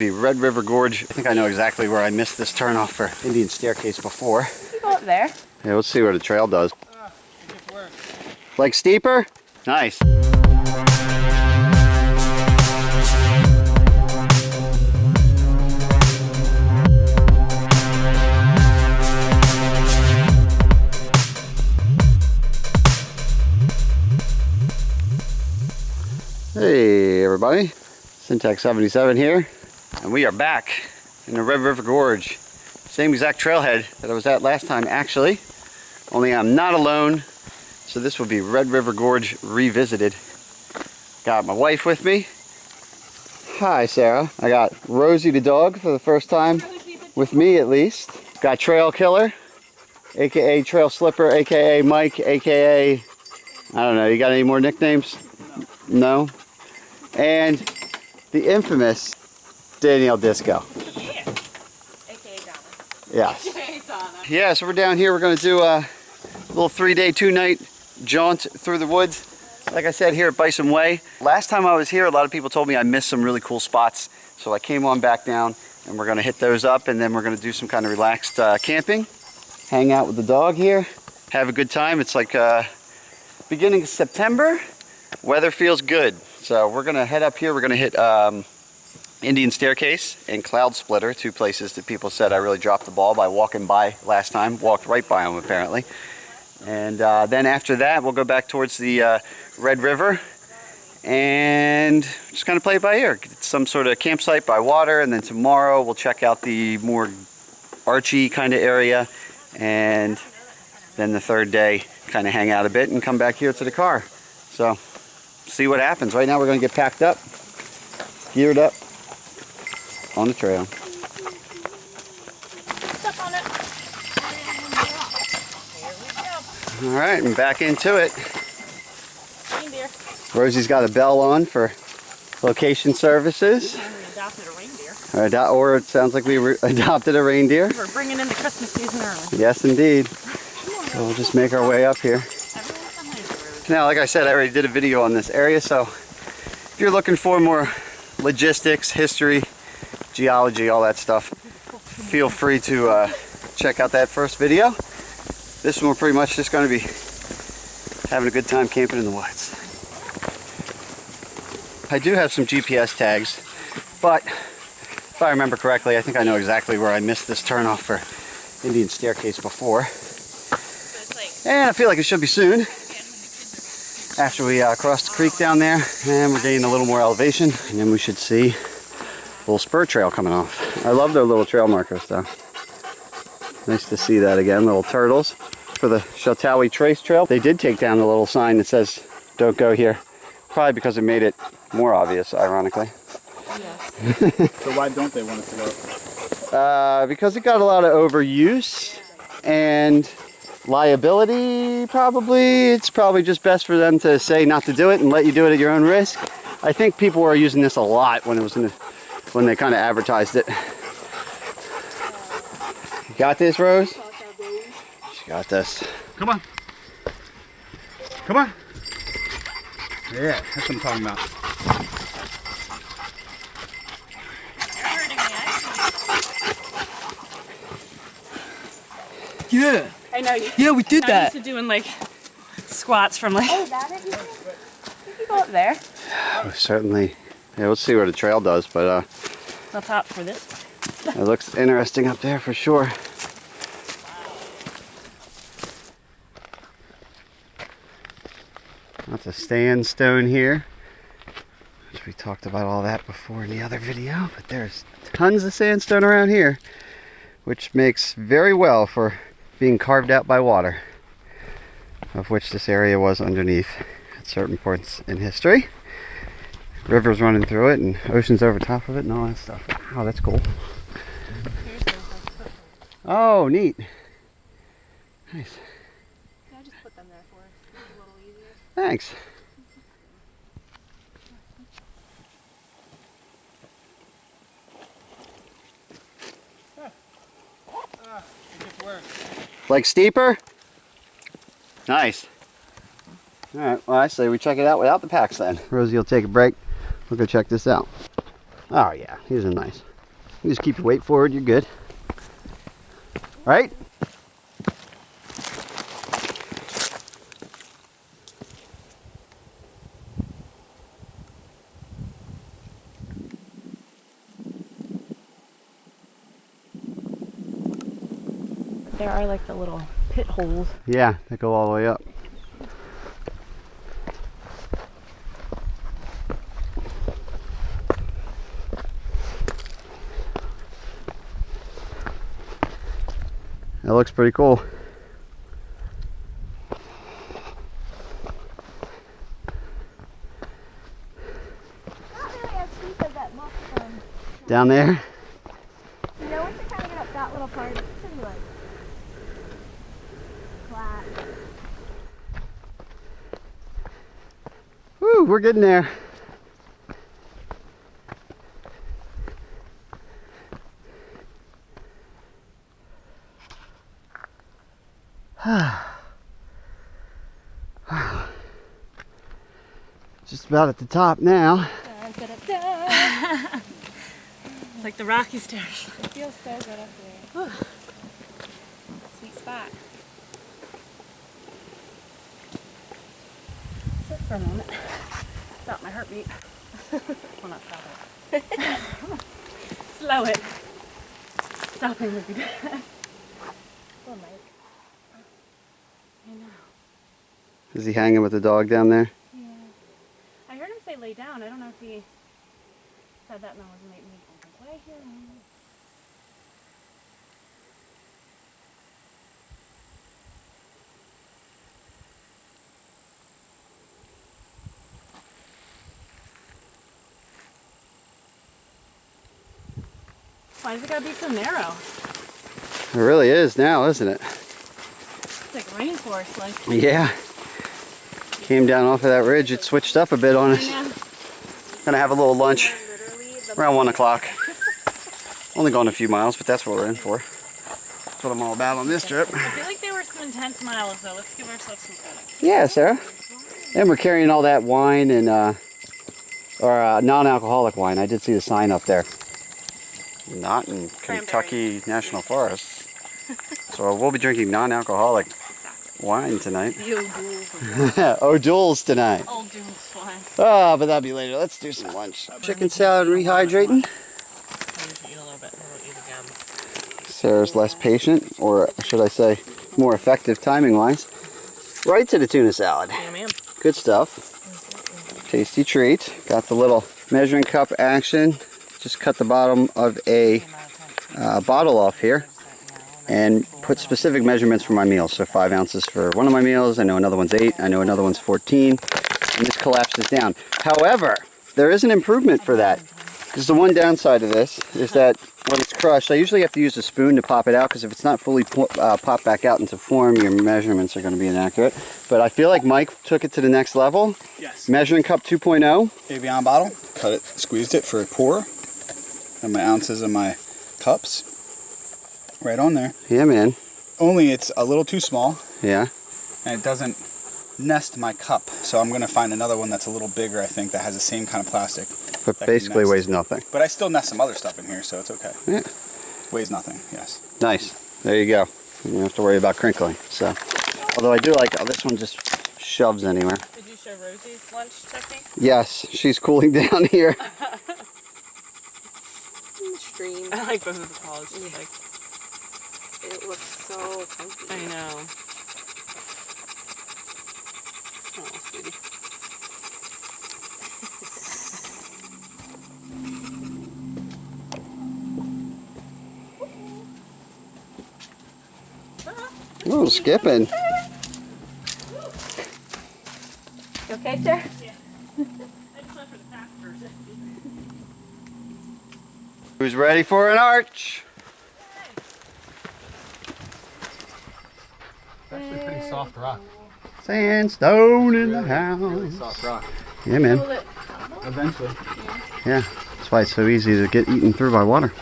The Red River Gorge. I think I know exactly where I missed this turnoff for Indian Staircase before. You go up there. Yeah, let's see where the trail does. It gets worse. Like steeper? Nice. Hey everybody, Syntax 77 here, and we are back in the Red River Gorge. Same exact trailhead that I was at last time actually, only I'm not alone, so this will be Red River Gorge revisited. Got my wife with me. Hi Sarah. I got Rosie the dog for the first time, with me at least. Got Trail Killer, aka Trail Slipper, aka Mike, aka, I don't know, you got any more nicknames? No? And the infamous Danielle Disco. Yeah. AKA Donna. Yes. AKA Donna. Yeah, so we're down here. We're going to do a little 3-day, 2-night jaunt through the woods. Like I said, here at Bison Way. Last time I was here, a lot of people told me I missed some really cool spots. So I came on back down and we're going to hit those up, and then we're going to do some kind of relaxed camping. Hang out with the dog here. Have a good time. It's like beginning of September. Weather feels good. So we're going to head up here. We're going to hit Indian Staircase and Cloud Splitter, two places that people said I really dropped the ball by walking by last time. Walked right by them apparently. And then after that we'll go back towards the Red River and just kind of play it by ear. Get some sort of campsite by water, and then tomorrow we'll check out the more archy kind of area, and then the third day kind of hang out a bit and come back here to the car. So see what happens. Right now we're going to get packed up, geared up on the trail. Step on it. Here we go. All right, and back into it. Reindeer. Rosie's got a bell on for location services. And we adopted a reindeer. Or it sounds like we adopted a reindeer. We're bringing in the Christmas season early. Yes, indeed. So we'll just make our way up here. Now, like I said, I already did a video on this area, so if you're looking for more logistics, history, geology, all that stuff, feel free to check out that first video. This one we're pretty much just going to be having a good time camping in the woods. I do have some GPS tags, but if I remember correctly, I think I know exactly where I missed this turnoff for Indian Staircase before. And I feel like it should be soon. After we cross the creek down there, and we're getting a little more elevation, and then we should see a little spur trail coming off. I love their little trail markers though. Nice to see that again, little turtles. For the Chautaui Trace Trail, they did take down the little sign that says don't go here. Probably because it made it more obvious, ironically. Yes. So why don't they want us to go? Because it got a lot of overuse and liability, probably. It's probably just best for them to say not to do it and let you do it at your own risk. I think people were using this a lot when it was when they kind of advertised it. You got this, Rose? She got this. Come on. Come on. Yeah, that's what I'm talking about. Yeah. I know you. Yeah, we did I'm used to doing like squats from like. Oh, that it? You can go up there. Certainly. Yeah, we'll see where the trail does, but I'll top for this. it looks interesting up there for sure. Lots of sandstone here. We talked about all that before in the other video, but there's tons of sandstone around here, which makes very well for being carved out by water, of which this area was underneath at certain points in history. Rivers running through it and oceans over top of it and all that stuff. Oh, that's cool. Oh, neat. Nice. I just put them there for us. It's a little easier. Thanks. It gets worse. Like steeper? Nice. Alright, well I say we check it out without the packs then. Rosie will take a break. We'll go check this out. Oh yeah, these are nice. You just keep your weight forward, you're good. Right? There are like the little pit holes. Yeah, they go all the way up. That looks pretty cool. Not really as steep as that much from. Down there? You know, once you kind of get up that little part, it's pretty like flat. Woo, we're getting there. Just about at the top now. It's like the Rocky Stairs. It feels so good up there. Whew. Sweet spot. Sit for a moment. Stop my heartbeat. Well, not stop it. Slow it. Stopping would be good. Poor Mike. I know. Is he hanging with the dog down there? Yeah. I heard him say lay down. I don't know if he said that and I wasn't making me lay here. Why does it gotta be so narrow? It really is now, isn't it? It's like rainforest, like. Yeah. Came down off of that ridge, it switched up a bit on us. Yeah. Gonna have a little lunch around 1 o'clock. Only going a few miles, but that's what we're in for. That's what I'm all about on this trip. I feel like there were some intense miles though. Let's give ourselves some credit. Yeah, Sarah. And we're carrying all that wine and non-alcoholic wine. I did see the sign up there. Not in Kentucky National Forest. So we'll be drinking non-alcoholic wine tonight. O'Doul's tonight. Old Doone's wine. Oh, but that'll be later. Let's do some lunch. Chicken salad and rehydrating. Sarah's less patient, or should I say, more effective timing-wise. Right to the tuna salad. Yeah, ma'am. Good stuff. Tasty treat. Got the little measuring cup action. Just cut the bottom of a bottle off here and put specific measurements for my meals. So 5 ounces for one of my meals. I know another one's 8. I know another one's 14. And this collapses down. However, there is an improvement for that. Because the one downside of this is that when it's crushed, I usually have to use a spoon to pop it out, because if it's not fully popped back out into form, your measurements are going to be inaccurate. But I feel like Mike took it to the next level. Yes. Measuring cup 2.0. Evian bottle. Cut it, squeezed it for a pour. And my ounces and my cups. Right on there. Yeah, man. Only it's a little too small. Yeah. And it doesn't nest my cup. So I'm going to find another one that's a little bigger, I think, that has the same kind of plastic. But basically weighs nothing. But I still nest some other stuff in here, so it's okay. Yeah. Weighs nothing, yes. Nice. There you go. You don't have to worry about crinkling. So, although I do like, this one just shoves anywhere. Did you show Rosie's lunch technique? Yes, she's cooling down here. Stream. I like both of the calls. Like, it looks so comfy. I know. Oh, sweetie. Ooh, skipping. You okay, sir? Yeah. I just went for the fast version. Who's ready for an arch? It's actually pretty soft rock. Sandstone in the Really house. soft rock. Yeah, man. Eventually. Yeah, that's why it's so easy to get eaten through by water.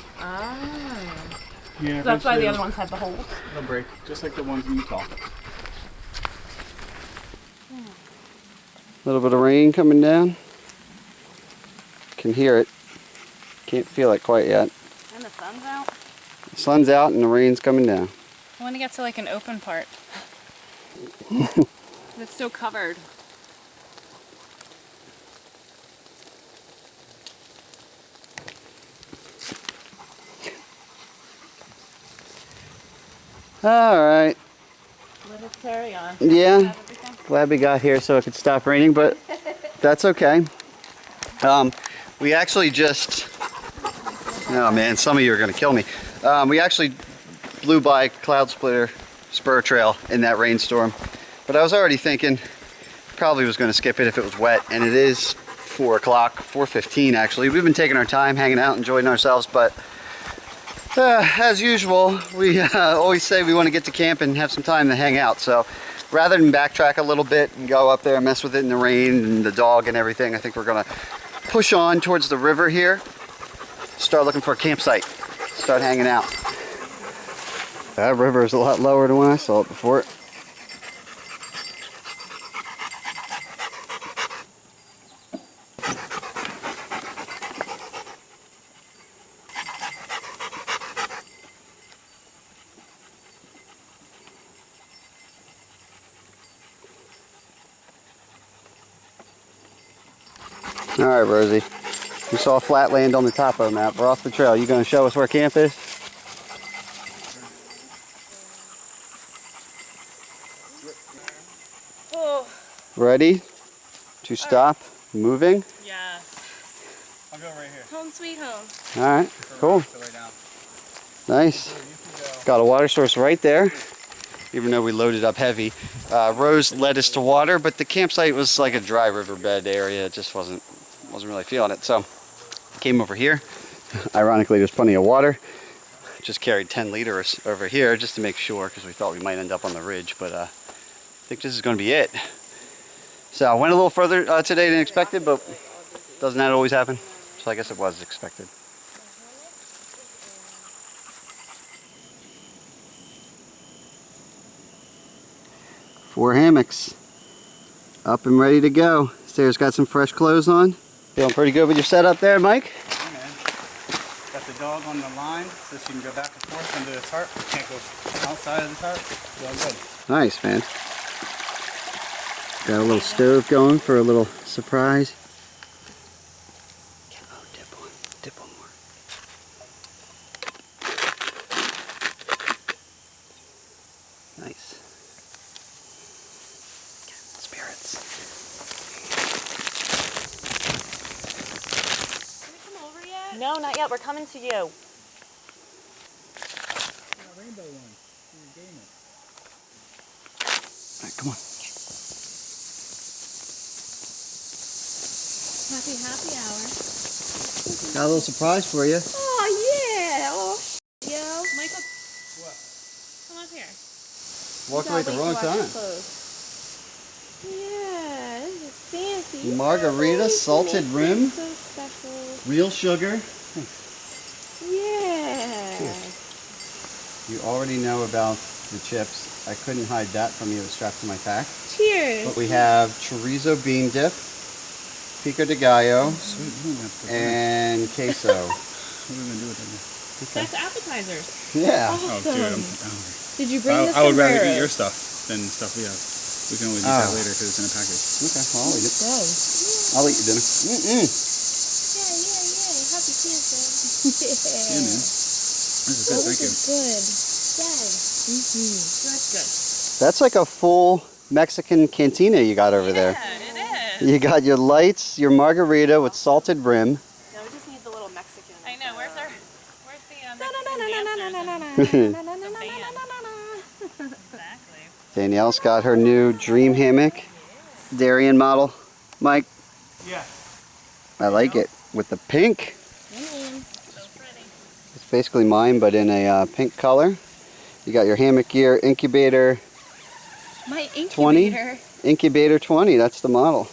Yeah, So that's why the other ones had the holes. They'll break, just like the ones in Utah. A little bit of rain coming down. Can hear it. Can't feel it quite yet. And the The sun's out and the rain's coming down. I want to get to like an open part. It's so covered. All right. Let us carry on. Yeah. Glad we got here so it could stop raining, but that's okay. We actually just, oh man, some of you are gonna kill me. We actually blew by Cloud Splitter Spur Trail in that rainstorm, but I was already thinking probably was gonna skip it if it was wet, and it is 4 o'clock, 4:15 actually. We've been taking our time, hanging out, enjoying ourselves, but as usual, we always say we want to get to camp and have some time to hang out, so rather than backtrack a little bit and go up there and mess with it in the rain and the dog and everything, I think we're gonna push on towards the river here, start looking for a campsite, start hanging out. That river is a lot lower than when I saw it before. All right, Rosie. We saw flat land on the top of the map. We're off the trail. You gonna show us where camp is? Oh. Ready to stop moving? Yes. I'll go right here. Home sweet home. All right, cool. Nice. Got a water source right there, even though we loaded up heavy. Rose led us to water, but the campsite was like a dry riverbed area. It just wasn't really feeling it. So came over here. Ironically, there's plenty of water. Just carried 10 liters over here just to make sure, because we thought we might end up on the ridge, but I think this is going to be it. So I went a little further today than expected, but doesn't that always happen? So I guess it was expected. Four hammocks up and ready to go. Sarah's got some fresh clothes on. Feeling pretty good with your setup there, Mike? Yeah, man. Got the dog on the line so she can go back and forth under the tarp. Can't go outside of the tarp. Doing good. Nice, man. Got a little stove going for a little surprise. Oh, dip one more. Nice. Spirits. Did we come over yet? No, not yet. We're coming to you. Rainbow one. All right, come on. Happy hour. Got a little surprise for you. Oh, yeah. Oh, yo. Michael, come up here. Walked away at the wrong time. Yeah, this is fancy. Margarita, salted rim, So special. real sugar. Yeah. You already know about the chips. I couldn't hide that from you. It was strapped to my pack. Cheers. But we have chorizo bean dip, pico de gallo, Sweet. and queso. What are we going to do with it? That's appetizers. Yeah. Oh, dude, I'm Did you bring this I would rather somewhere? eat your stuff than stuff we have. We can always eat that later because it's in a package. Okay, well, I'll eat it. Oh. I'll eat your dinner. Yeah. Happy cancer. Yeah, man. This is good, thank you. Good. That's good. That's like a full Mexican cantina you got over there. Yeah, it is. You got your lights, your margarita with salted rim. No, we just need the little Mexican. I know. Where's the Exactly. Danielle's got her new dream hammock, Darien model. Mike, Yeah. I like it with the pink. So pretty. It's basically mine, but in a pink color. You got your hammock gear, incubator My 20. incubator. Incubator 20, that's the model.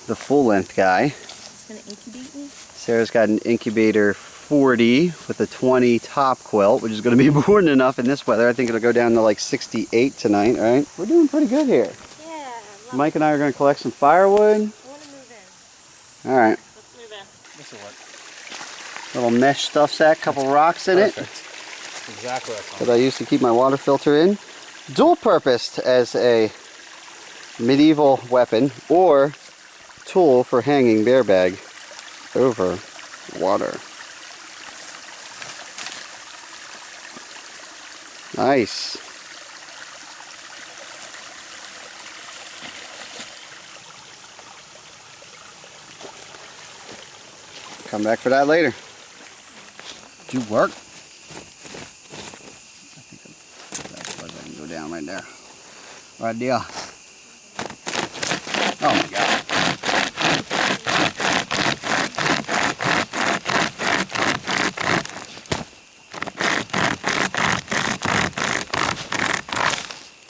The full length guy. It's gonna incubate me. Sarah's got an incubator 40 with a 20 top quilt, which is going to be more than enough in this weather. I think it'll go down to like 68 tonight, right? We're doing pretty good here. Yeah. Mike and I are going to collect some firewood. I wanna move in. All right. Let's move in. This will work. Little mesh stuff sack, couple rocks in it. Perfect. Exactly what I thought. that I used to keep my water filter in. Dual purposed as a medieval weapon or tool for hanging bear bag over water. Nice. Come back for that later. Did you work? I think that's why I can go down right there. Right deal. Oh my God.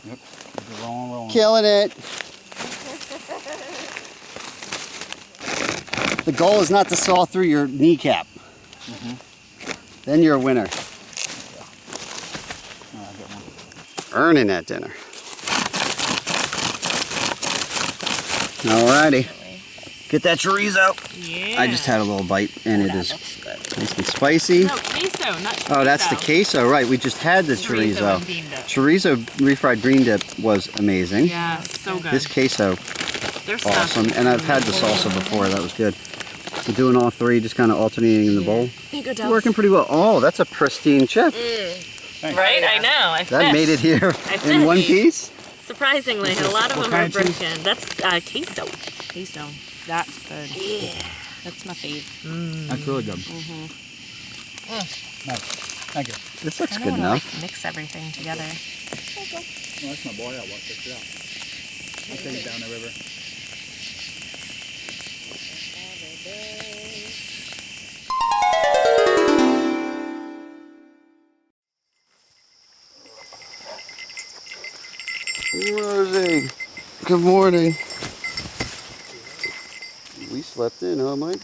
Yep. Keep it rolling. Killing it. The goal is not to saw through your kneecap. Then you're a winner. I'll get one. Earning that dinner. Alrighty. Get that chorizo. Yeah. I just had a little bite and it is That's good. nice and spicy. No, queso, not chorizo. Oh, that's the queso, right. We just had the chorizo. and bean dip. Chorizo refried green dip was amazing. Yeah, so good. This queso, Their stuff awesome. And I've had the salsa before, that was good. We're doing all three, just kind of alternating in the bowl. It's working pretty well. Oh, that's a pristine chip. Right? I know. I That made it here I in one fished. piece. Surprisingly, a lot of what them are kind of cheese? broken. That's queso. Queso. That's good. Yeah. That's my fave. That's really good. Nice. Thank you. This looks I good want to enough. like mix everything together. Oh, that's my boy. I'll walk this out. I'll take it down the river. Rosie, good morning. We slept in, huh, Mike?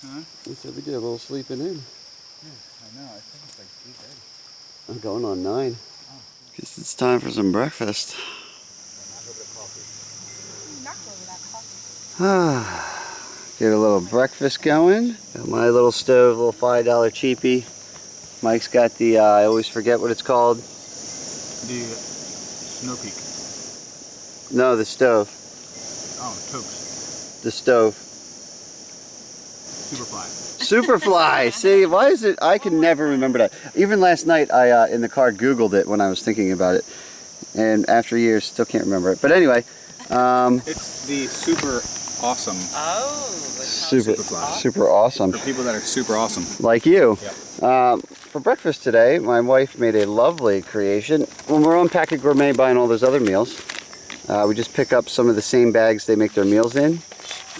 Huh? We said we did a little sleeping in. I know. I think it's like 8:30. I'm going on 9. Guess it's time for some breakfast. Get a little breakfast going. Got my little stove, little $5 cheapie. Mike's got the, I always forget what it's called. The Snow Peak. No, the stove. Oh, Tokes. The stove. Superfly. Superfly. See, why is it? I can never remember that. Even last night, I in the car Googled it when I was thinking about it, and after years, still can't remember it. But anyway, It's the super awesome. Oh. super awesome. For people that are super awesome. Like you. Yep. For breakfast today, my wife made a lovely creation. When we're on Packet Gourmet buying all those other meals, we just pick up some of the same bags they make their meals in.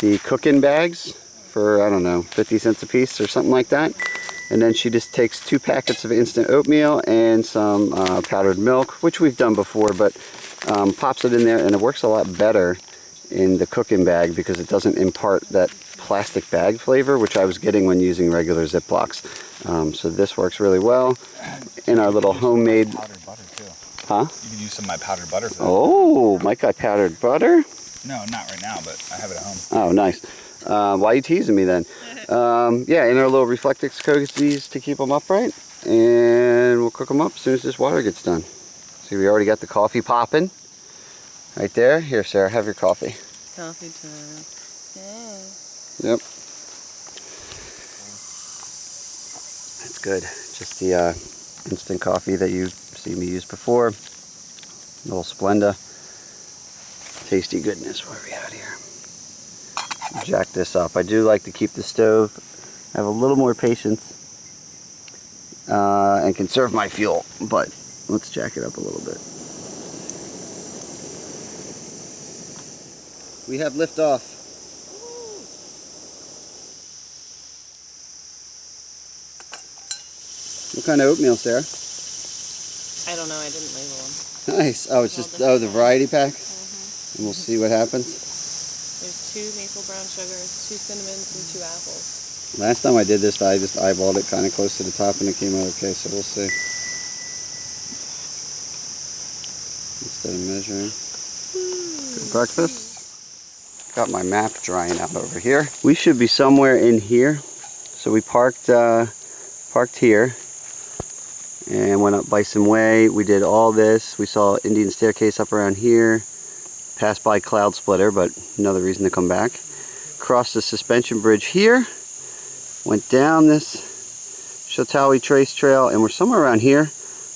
The cook-in bags for, I don't know, 50 cents a piece or something like that. And then she just takes 2 packets of instant oatmeal and some powdered milk, which we've done before, but pops it in there, and it works a lot better in the cook-in bag because it doesn't impart that plastic bag flavor, which I was getting when using regular Ziplocs. So this works really well in our little homemade. Powdered butter too. Huh? You can use some of my powdered butter for that. Oh, Mike got powdered butter? No, not right now, but I have it at home. Oh, nice. Why are you teasing me then? Yeah, in our little Reflectix cozies to keep them upright, and we'll cook them up as soon as this water gets done. See, we already got the coffee popping right there. Here, Sarah, have your coffee. Coffee time. Yep. That's good. Just the instant coffee that you've seen me use before. Little Splenda. Tasty goodness. What are we at here? Jack this up. I do like to keep the stove. I have a little more patience and conserve my fuel, but let's jack it up a little bit. We have liftoff. What kind of oatmeal, Sarah? I don't know. I didn't label them. Nice. Oh, it's just, oh, the variety pack? And we'll see what happens. There's 2 maple brown sugars, 2 cinnamons, and 2 apples. Last time I did this, I just eyeballed it kind of close to the top and it came out okay, so we'll see. Instead of measuring. Good breakfast. Got my map drying out over here. We should be somewhere in here. So we parked here. and went up Bison Way. We did all this. We saw Indian Staircase up around here. Passed by Cloud Splitter, but another reason to come back. Crossed the suspension bridge here. Went down this Chautaui Trace Trail, and we're somewhere around here.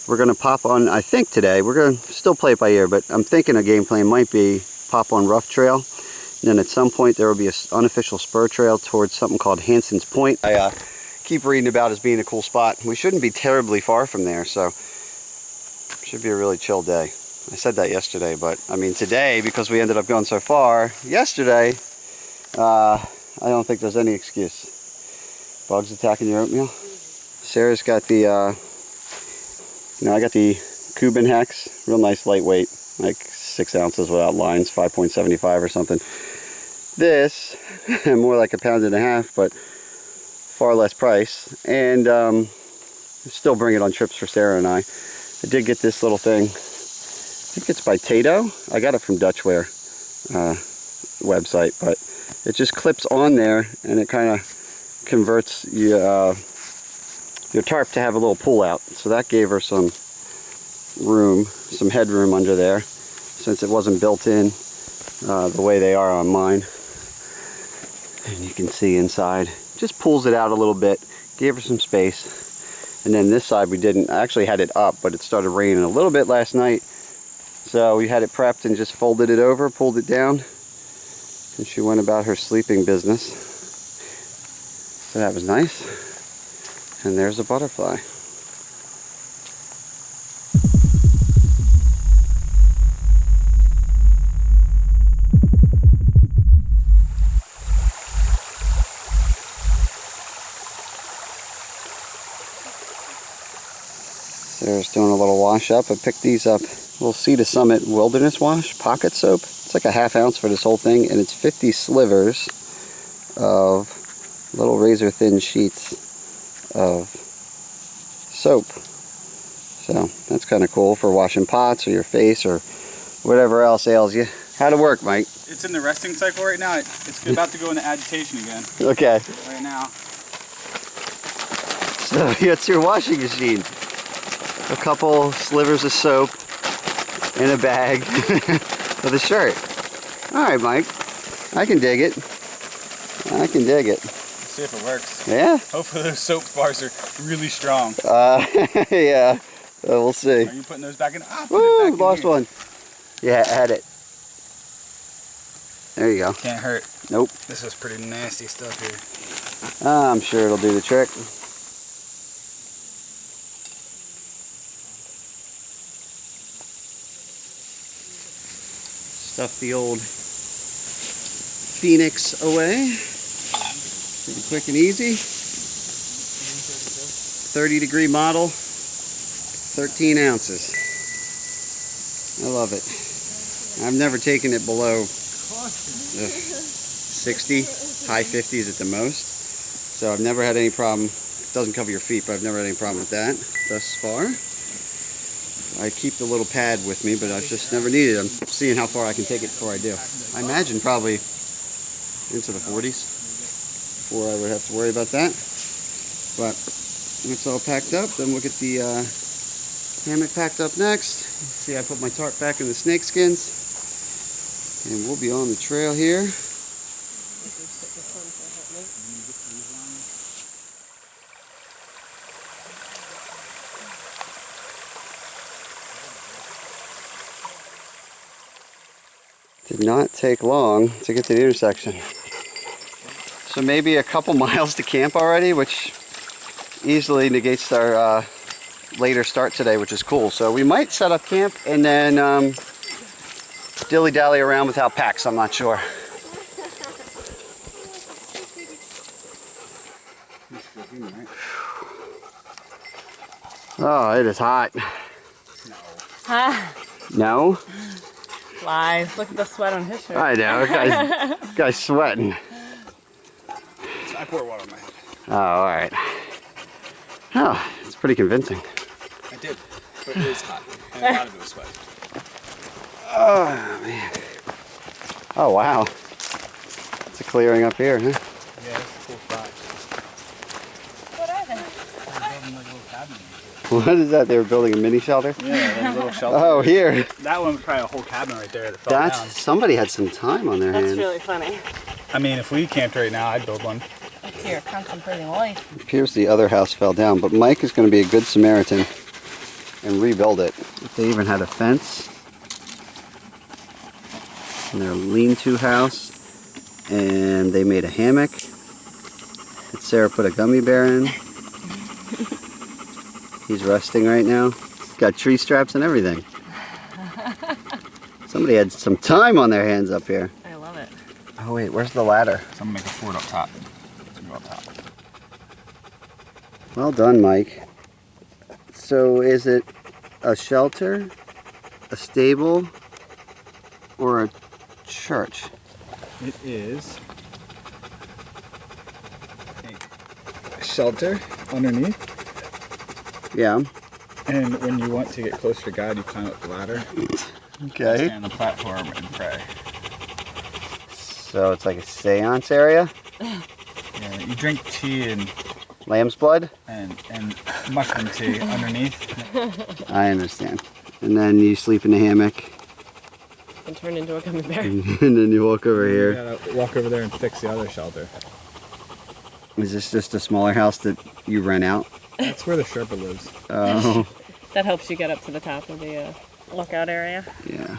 We're going to pop on, I think today, we're going to still play it by ear, but I'm thinking a game plan might be pop on Rough Trail. And then at some point there will be an unofficial spur trail towards something called Hanson's Point. I keep reading about as being a cool spot. We shouldn't be terribly far from there, so it should be a really chill day. I said that yesterday, but I mean today, because we ended up going so far yesterday, I don't think there's any excuse. Bugs attacking your oatmeal. Sarah's got the, I got the Cuban Hex, real nice lightweight, like 6 ounces without lines, 5.75 or something. This, more like 1.5 pounds, but far less price, and still bring it on trips for Sarah and I. I did get this little thing. I think it's by Tato. I got it from Dutchware website, but it just clips on there and it kind of converts your tarp to have a little pull out. So that gave her some room, some headroom under there, since it wasn't built in the way they are on mine. And you can see inside, just pulls it out a little bit, gave her some space. And then this side we didn't, I actually had it up, but it started raining a little bit last night. So we had it prepped and just folded it over, pulled it down, and she went about her sleeping business. So that was nice. And there's a butterfly. Sarah's doing a little wash up. I picked these up. Little Sea to Summit Wilderness Wash Pocket Soap. It's like a 1/2 ounce for this whole thing, and it's 50 slivers of little razor thin sheets of soap. So that's kind of cool for washing pots or your face or whatever else ails you. How'd it work, Mike? It's in the resting cycle right now. It's about to go into agitation again. Okay. Right now. So it's your washing machine. A couple slivers of soap in a bag with a shirt. All right, Mike. I can dig it. I can dig it. Let's see if it works. Yeah? Hopefully those soap bars are really strong. Yeah. We'll see. Are you putting those back in? Ah, put Woo, it back lost in here. one. Yeah, add it. There you go. Can't hurt. Nope. This is pretty nasty stuff here. I'm sure it'll do the trick. Stuff the old Phoenix away. Pretty quick and easy. 30-degree model, 13 ounces. I love it. I've never taken it below 60, high 50s at the most. So I've never had any problem. It doesn't cover your feet, but I've never had any problem with that thus far. I keep the little pad with me, but I've just never needed it. I'm seeing how far I can take it before I do. I imagine probably into the 40s before I would have to worry about that. But it's all packed up. Then we'll get the hammock packed up next. See, I put my tarp back in the snake skins. And we'll be on the trail here. Did not take long to get to the intersection. So maybe a couple miles to camp already, which easily negates our later start today, which is cool. So we might set up camp and then dilly-dally around without packs, I'm not sure. Oh, it is hot. No? Lies. Look at the sweat on his shirt. I know. This guy's sweating. I pour water on my head. Oh, all right. Oh, it's pretty convincing. I did, but it is hot. And a lot of it was sweat. Oh, man. Oh, wow. It's a clearing up here, huh? Yeah, it's a cool spot. What are they? They're building like a little cabin. What is that? They were building a mini shelter? Yeah, there's a little shelter. Oh, here. That one was probably a whole cabin right there that fell down. Somebody had some time on their That's hands. really funny. I mean, if we camped right now, I'd build one. Here, contemplating life. It appears the other house fell down, but Mike is going to be a good Samaritan and rebuild it. They even had a fence in their lean-to house, and they made a hammock that Sarah put a gummy bear in. He's resting right now. He's got tree straps and everything. Somebody had some time on their hands up here. I love it. Oh wait, where's the ladder? So I'm gonna make a fort up top. Let's go up top. Well done, Mike. So is it a shelter, a stable, or a church? It is a shelter underneath, Yeah. and when you want to get closer to God, you climb up the ladder, Okay. stand on the platform, and pray. So it's like a seance area? Yeah, you drink tea and Lamb's blood? mushroom tea underneath. I understand. And then you sleep in the hammock, And turn into a gummy bear. and then you walk over You here. gotta walk over there and fix the other shelter. Is this just a smaller house that you rent out? That's where the Sherpa lives. Oh, That helps you get up to the top of the lookout area. yeah.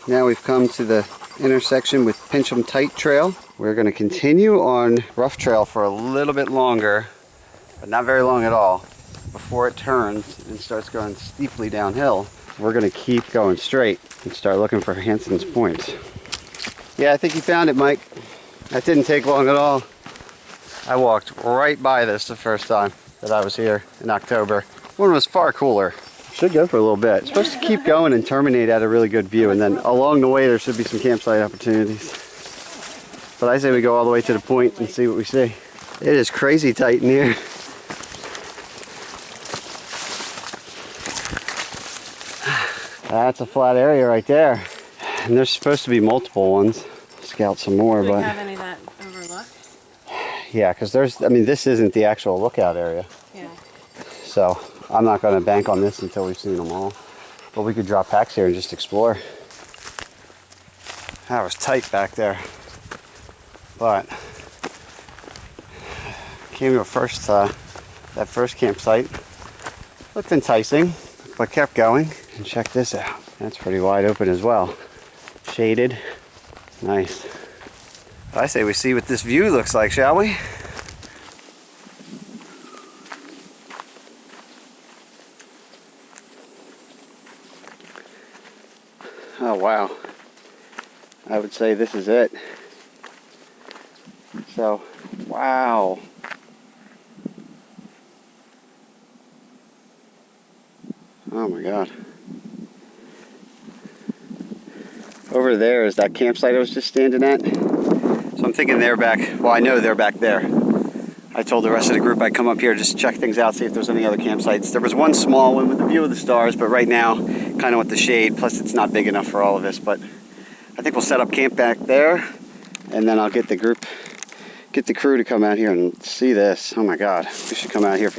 Now we've come to the intersection with Pincham Tight Trail. We're going to continue on Rough Trail for a little bit longer, but not very long at all. Before it turns and starts going steeply downhill, we're going to keep going straight and start looking for Hanson's Point. Yeah, I think you found it, Mike. That didn't take long at all. I walked right by this the first time that I was here in October. One was far cooler. Should go for a little bit. It's supposed to keep going and terminate at a really good view, and then along the way there should be some campsite opportunities. But I say we go all the way to the point and see what we see. It is crazy tight in here. That's a flat area right there. And there's supposed to be multiple ones. Scout some more, Do we but have any that overlook? yeah, because this isn't the actual lookout area. Yeah. So I'm not going to bank on this until we've seen them all. But we could drop packs here and just explore. That was tight back there. But came to that first campsite. Looked enticing, but kept going. And check this out. That's pretty wide open as well. Shaded. Nice. I say we see what this view looks like, shall we? Oh wow. I would say this is it. So, wow. Oh my God. Over there is that campsite I was just standing at. So I'm thinking they're back, well I know they're back there. I told the rest of the group I'd come up here just check things out, see if there's any other campsites. There was one small one with a view of the stars, but right now, kind of with the shade, plus it's not big enough for all of us, but I think we'll set up camp back there, and then I'll get the crew to come out here and see this. Oh my God, we should come out here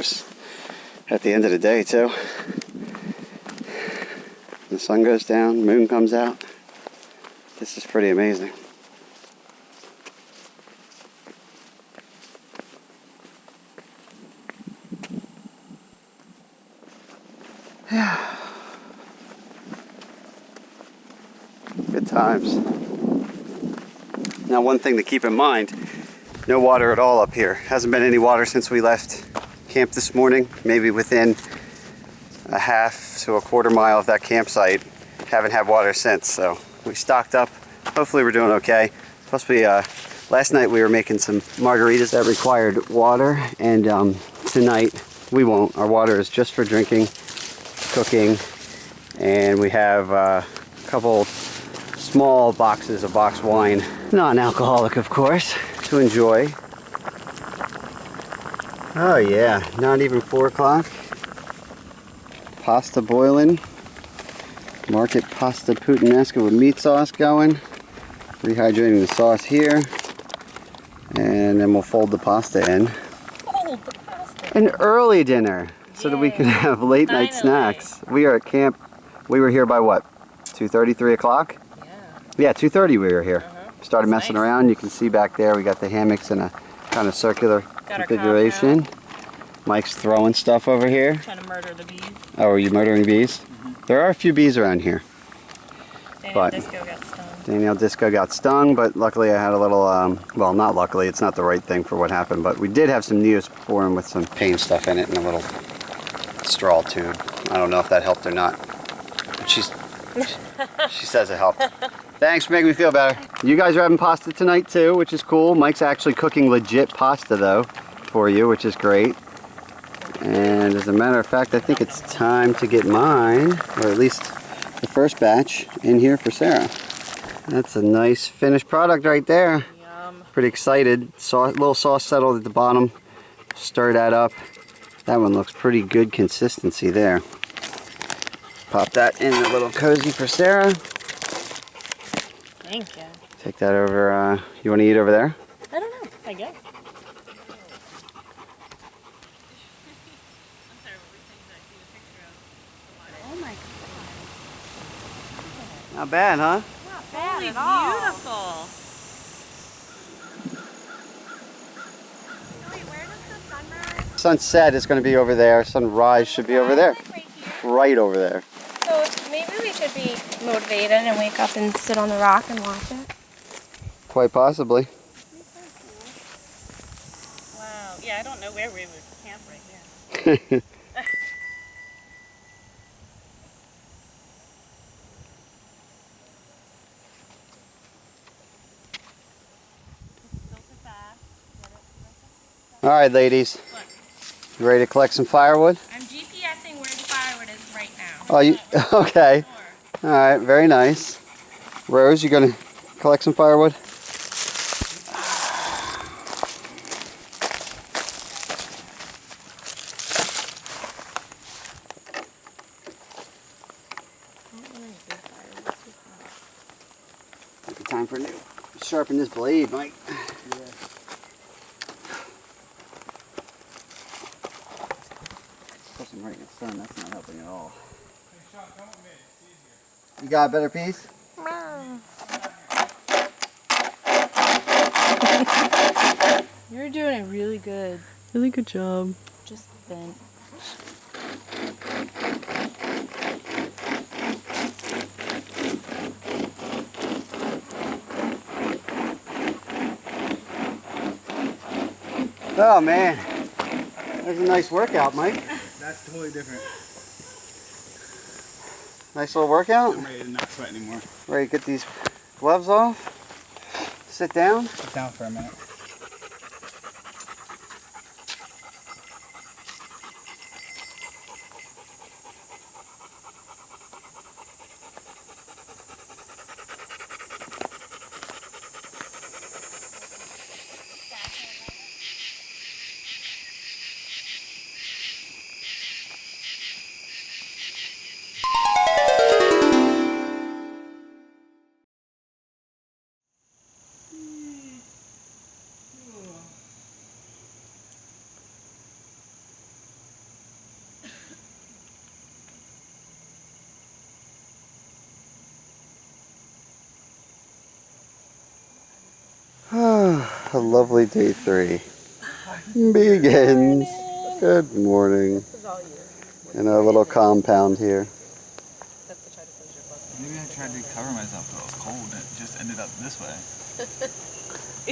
at the end of the day too. The sun goes down, moon comes out. This is pretty amazing. Yeah. Good times. Now one thing to keep in mind, no water at all up here. Hasn't been any water since we left camp this morning, maybe within a half to a quarter mile of that campsite. Haven't had water since, so we stocked up. Hopefully we're doing okay. Plus last night we were making some margaritas that required water, and tonight we won't. Our water is just for drinking, cooking, and we have a couple small boxes of boxed wine, non-alcoholic of course, to enjoy. Oh yeah, not even 4 o'clock. Pasta boiling. Market pasta puttanesca with meat sauce going. Rehydrating the sauce here. And then we'll fold the pasta in. Fold the pasta. An early dinner, so that we can have late night snacks. We are at camp. We were here by what? 2:30, 3 o'clock? Yeah, 2:30 we were here. Started messing around. You can see back there we got the hammocks in a kind of circular configuration. Mike's throwing stuff over here. Trying to murder the bees. Oh, are you murdering bees? There are a few bees around here. Danielle Disco got stung. Danielle Disco got stung, but luckily I had a little, well, not luckily, it's not the right thing for what happened, but we did have some Neosporin with some pain stuff in it and a little straw tube. I don't know if that helped or not. But she says it helped. Thanks for making me feel better. You guys are having pasta tonight too, which is cool. Mike's actually cooking legit pasta though for you, which is great. And as a matter of fact, I think it's time to get mine, or at least the first batch, in here for Sarah. That's a nice finished product right there. Yum. Pretty excited. Little sauce settled at the bottom. Stir that up. That one looks pretty good consistency there. Pop that in a little cozy for Sarah. Thank you. Take that over. You want to eat over there? I don't know. I guess. Oh my god. Not bad, huh? Not bad at all. Beautiful. Wait, where does the sunrise? Sunset is going to be over there. Sunrise should be over there. Right here. Right over there. So maybe we could be motivated and wake up and sit on the rock and watch it. Quite possibly. Wow. Yeah, I don't know where we would camp right here. All right, ladies. You ready to collect some firewood? I'm GPSing where the firewood is right now. Oh, you okay? All right, very nice. Rose, you gonna collect some firewood? Time for new. Sharpen this blade, Mike. Especially right in the sun, that's not helping at all. You got a better piece? You're doing it really good. Really good job. Just bent. Oh man, that's a nice workout, Mike. That's totally different. Nice little workout. I'm ready to not sweat anymore. Ready to get these gloves off. Sit down. Sit down for a minute. A lovely day 3 begins. Good morning. In our little compound here. Maybe I tried to cover myself, but it was cold and it just ended up this way.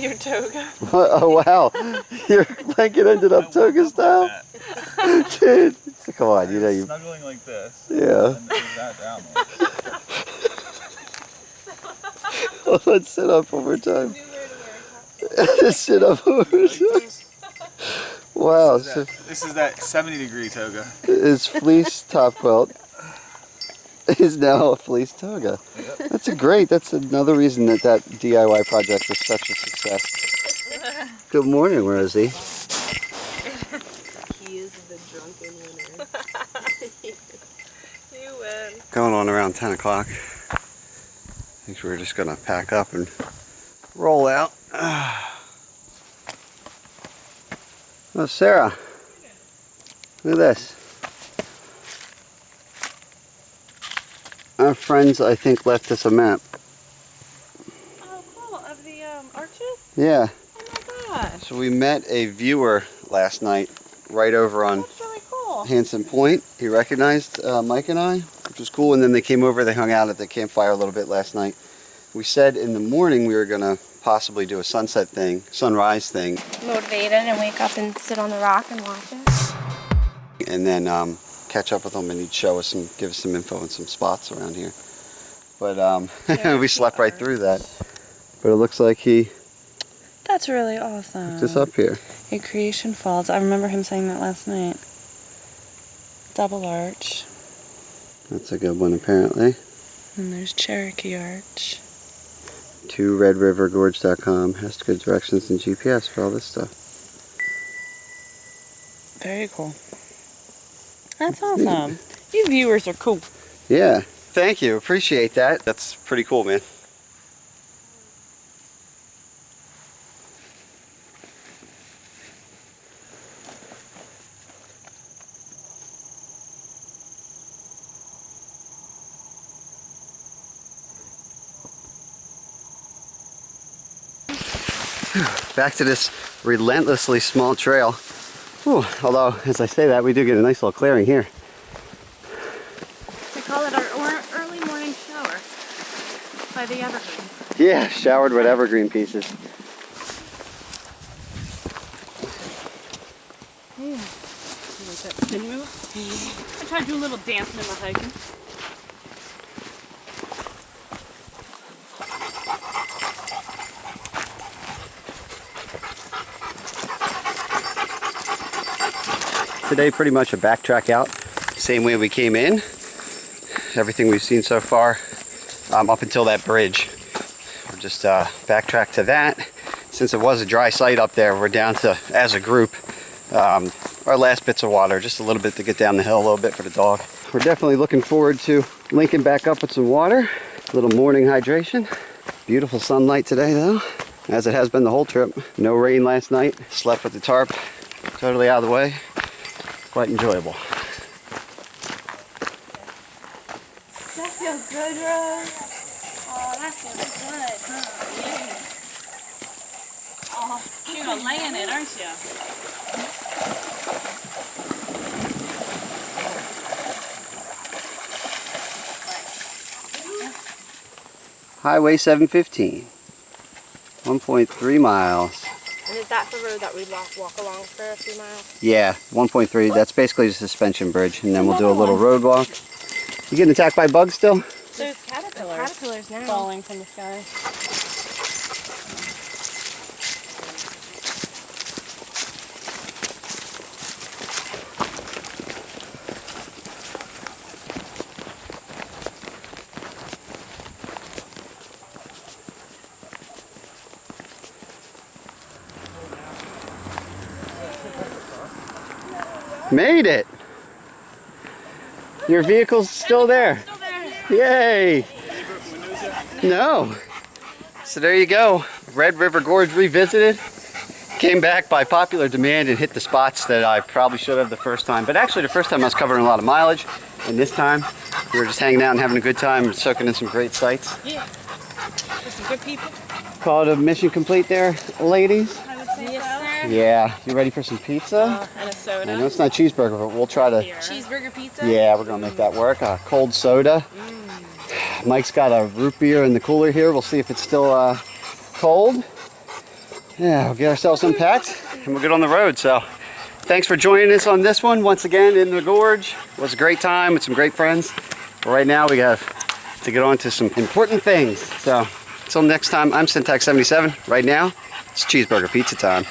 Your toga. Oh wow, your blanket ended up toga style. Dude, come on, you know you. Snuggling like this. Yeah. And then that down. Well, let's sit up one more time. Sit up one more time. Wow, This is that 70-degree toga. his fleece top quilt is now a fleece toga. Yep. That's another reason that DIY project was such a success. Good morning, Rosie. He is the drunken winner. You win. Going on around 10 o'clock. I think we're just gonna pack up and roll out. Oh, Sarah. Look at this. Our friends, I think, left us a map. Oh, cool. Of the arches? Yeah. Oh my gosh. So we met a viewer last night right over on That's really cool. Hanson Point. He recognized Mike and I, which was cool. And then they came over, they hung out at the campfire a little bit last night. We said in the morning we were going to possibly do a sunrise thing. Motivated and wake up and sit on the rock and watch it. And then catch up with him, and he'd show us give us some info on some spots around here. But we slept right through that. But it looks like he That's really awesome. picked us up here. At Creation Falls. I remember him saying that last night. Double Arch. That's a good one, apparently. And there's Cherokee Arch. To redrivergorge.com has good directions and GPS for all this stuff. Very cool. That's awesome. These viewers are cool. Yeah, thank you. Appreciate that. That's pretty cool, man. Back to this relentlessly small trail. Whew. Although, as I say that, we do get a nice little clearing here. We call it our early morning shower by the evergreens. Yeah, showered with evergreen pieces. Like that spin move. I try to do a little dancing in my hiking. Today, pretty much a backtrack out, same way we came in. Everything we've seen so far, up until that bridge. We'll just backtrack to that. Since it was a dry site up there, we're down to, as a group, our last bits of water, just a little bit to get down the hill, a little bit for the dog. We're definitely looking forward to linking back up with some water, a little morning hydration. Beautiful sunlight today though, as it has been the whole trip. No rain last night, slept with the tarp totally out of the way. Quite enjoyable. That feels good, Rose. Oh, that feels good, huh? Yeah. Oh, you're laying it, aren't you? Highway 715, 1.3 miles. And is that the road that we walk along for a few miles? Yeah, 1.3. That's basically a suspension bridge, and then we'll do a little road walk. You getting attacked by bugs still? There's caterpillars. Caterpillars now. Falling from the sky. Made it! Your vehicle's still there. Still there. Yay! No. So there you go. Red River Gorge revisited. Came back by popular demand and hit the spots that I probably should have the first time. But actually the first time I was covering a lot of mileage, and this time we were just hanging out and having a good time and soaking in some great sights. Yeah. There's some good people. Call it a mission complete there, ladies. I would say so. Yeah, you ready for some pizza? And a soda. I know it's not cheeseburger, but we'll try to. Cheeseburger pizza? Yeah, we're gonna make that work. A cold soda. Mike's got a root beer in the cooler here. We'll see if it's still cold. Yeah, we'll get ourselves unpacked and we'll get on the road. So, thanks for joining us on this one once again in the gorge. It was a great time with some great friends. But right now we have to get on to some important things. So, until next time, I'm Syntax77. Right now, it's cheeseburger pizza time.